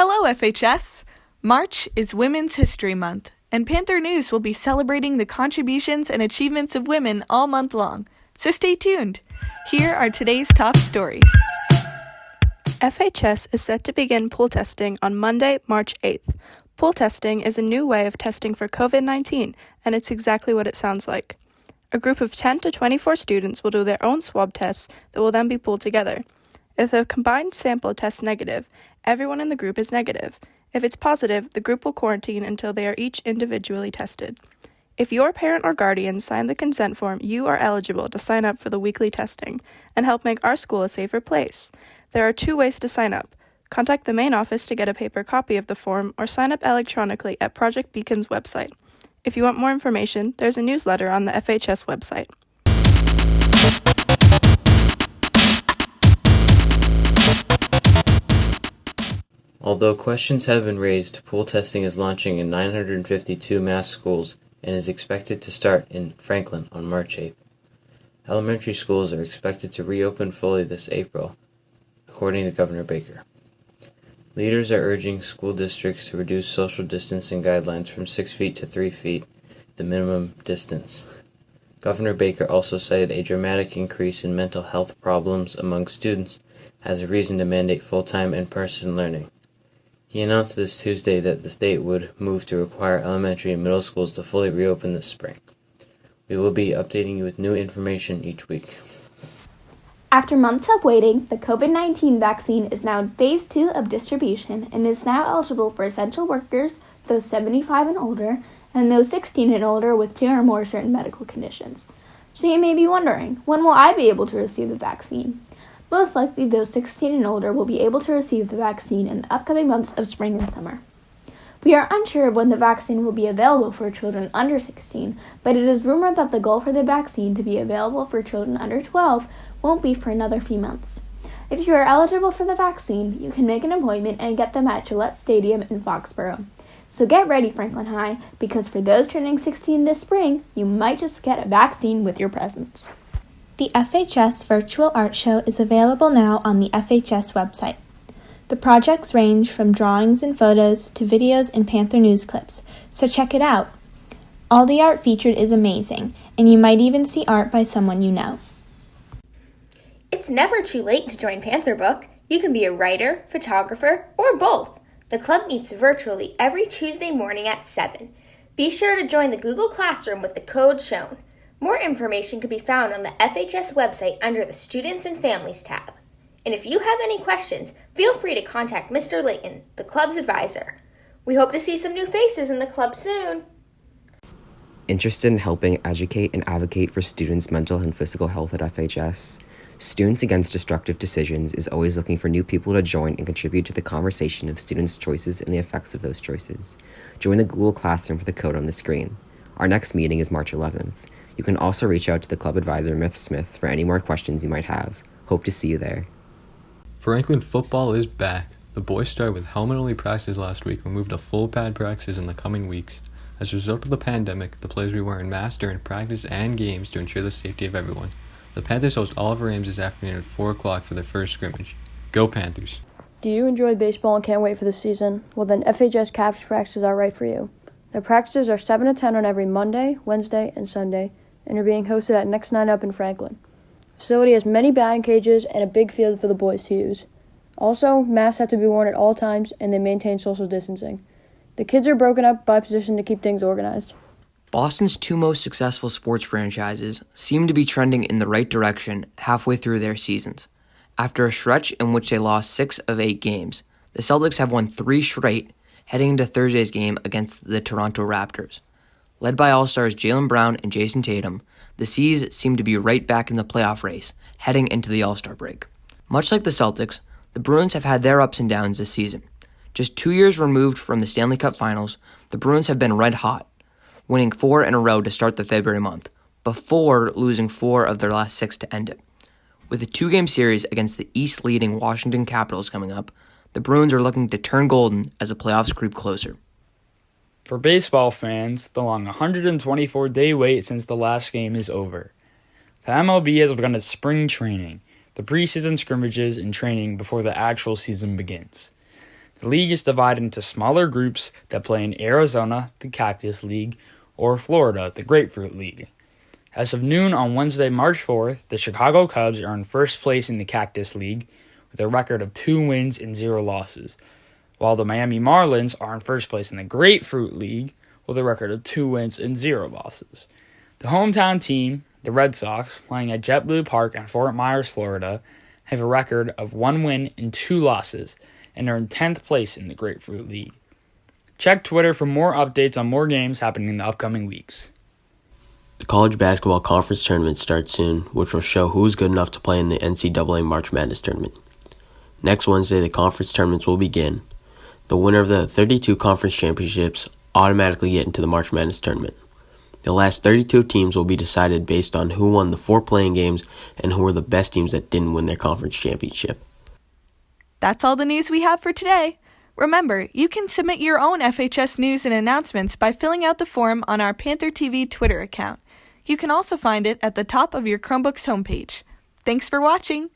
Hello, FHS! March is Women's History Month, and Panther News will be celebrating the contributions and achievements of women all month long, so stay tuned. Here are today's top stories. FHS is set to begin pool testing on Monday, March 8th. Pool testing is a new way of testing for COVID-19, and it's exactly what it sounds like. A group of 10 to 24 students will do their own swab tests that will then be pooled together. If the combined sample tests negative, everyone in the group is negative. If it's positive, the group will quarantine until they are each individually tested. If your parent or guardian signed the consent form, you are eligible to sign up for the weekly testing and help make our school a safer place. There are 2 ways to sign up. Contact the main office to get a paper copy of the form or sign up electronically at Project Beacon's website. If you want more information, there's a newsletter on the FHS website. Although questions have been raised, pool testing is launching in 952 mass schools and is expected to start in Franklin on March 8th. Elementary schools are expected to reopen fully this April, according to Governor Baker. Leaders are urging school districts to reduce social distancing guidelines from 6 feet to 3 feet, the minimum distance. Governor Baker also cited a dramatic increase in mental health problems among students as a reason to mandate full-time in-person learning. He announced this Tuesday that the state would move to require elementary and middle schools to fully reopen this spring. We will be updating you with new information each week. After months of waiting, the COVID-19 vaccine is now in phase 2 of distribution and is now eligible for essential workers, those 75 and older, and those 16 and older with 2 or more certain medical conditions. So you may be wondering, when will I be able to receive the vaccine? Most likely, those 16 and older will be able to receive the vaccine in the upcoming months of spring and summer. We are unsure of when the vaccine will be available for children under 16, but it is rumored that the goal for the vaccine to be available for children under 12 won't be for another few months. If you are eligible for the vaccine, you can make an appointment and get them at Gillette Stadium in Foxborough. So get ready, Franklin High, because for those turning 16 this spring, you might just get a vaccine with your presence. The FHS Virtual Art Show is available now on the FHS website. The projects range from drawings and photos to videos and Panther news clips, so check it out. All the art featured is amazing, and you might even see art by someone you know. It's never too late to join Panther Book. You can be a writer, photographer, or both. The club meets virtually every Tuesday morning at 7. Be sure to join the Google Classroom with the code shown. More information can be found on the FHS website under the Students and Families tab. And if you have any questions, feel free to contact Mr. Layton, the club's advisor. We hope to see some new faces in the club soon. Interested in helping educate and advocate for students' mental and physical health at FHS? Students Against Destructive Decisions is always looking for new people to join and contribute to the conversation of students' choices and the effects of those choices. Join the Google Classroom with the code on the screen. Our next meeting is March 11th. You can also reach out to the club advisor, Miss Smith, for any more questions you might have. Hope to see you there. Franklin football is back. The boys started with helmet-only practices last week and moved to full pad practices in the coming weeks. As a result of the pandemic, the players will be wearing masks during practice and games to ensure the safety of everyone. The Panthers host Oliver Ames this afternoon at 4 o'clock for their first scrimmage. Go Panthers! Do you enjoy baseball and can't wait for the season? Well then FHS Caps practices are right for you. The practices are 7 to 10 on every Monday, Wednesday, and Sunday, and are being hosted at Next 9 Up in Franklin. The facility has many batting cages and a big field for the boys to use. Also, masks have to be worn at all times, and they maintain social distancing. The kids are broken up by position to keep things organized. Boston's 2 most successful sports franchises seem to be trending in the right direction halfway through their seasons. After a stretch in which they lost 6 of 8 games, the Celtics have won 3 straight, heading into Thursday's game against the Toronto Raptors. Led by All-Stars Jaylen Brown and Jason Tatum, the C's seem to be right back in the playoff race, heading into the All-Star break. Much like the Celtics, the Bruins have had their ups and downs this season. Just 2 years removed from the Stanley Cup Finals, the Bruins have been red hot, winning 4 in a row to start the February month, before losing 4 of their last 6 to end it. With a 2-game series against the East-leading Washington Capitals coming up, the Bruins are looking to turn golden as the playoffs creep closer. For baseball fans, the long 124-day wait since the last game is over. The MLB has begun its spring training, the preseason scrimmages and training before the actual season begins. The league is divided into smaller groups that play in Arizona, the Cactus League, or Florida, the Grapefruit League. As of noon on Wednesday, March 4th, the Chicago Cubs are in first place in the Cactus League with a record of 2 wins and 0 losses, while the Miami Marlins are in first place in the Grapefruit League with a record of 2 wins and 0 losses. The hometown team, the Red Sox, playing at JetBlue Park in Fort Myers, Florida, have a record of 1 win and 2 losses and are in 10th place in the Grapefruit League. Check Twitter for more updates on more games happening in the upcoming weeks. The college basketball conference tournament starts soon, which will show who's good enough to play in the NCAA March Madness tournament. Next Wednesday, the conference tournaments will begin. The winner of the 32 conference championships automatically get into the March Madness tournament. The last 32 teams will be decided based on who won the 4 playing games and who were the best teams that didn't win their conference championship. That's all the news we have for today. Remember, you can submit your own FHS news and announcements by filling out the form on our Panther TV Twitter account. You can also find it at the top of your Chromebook's homepage. Thanks for watching!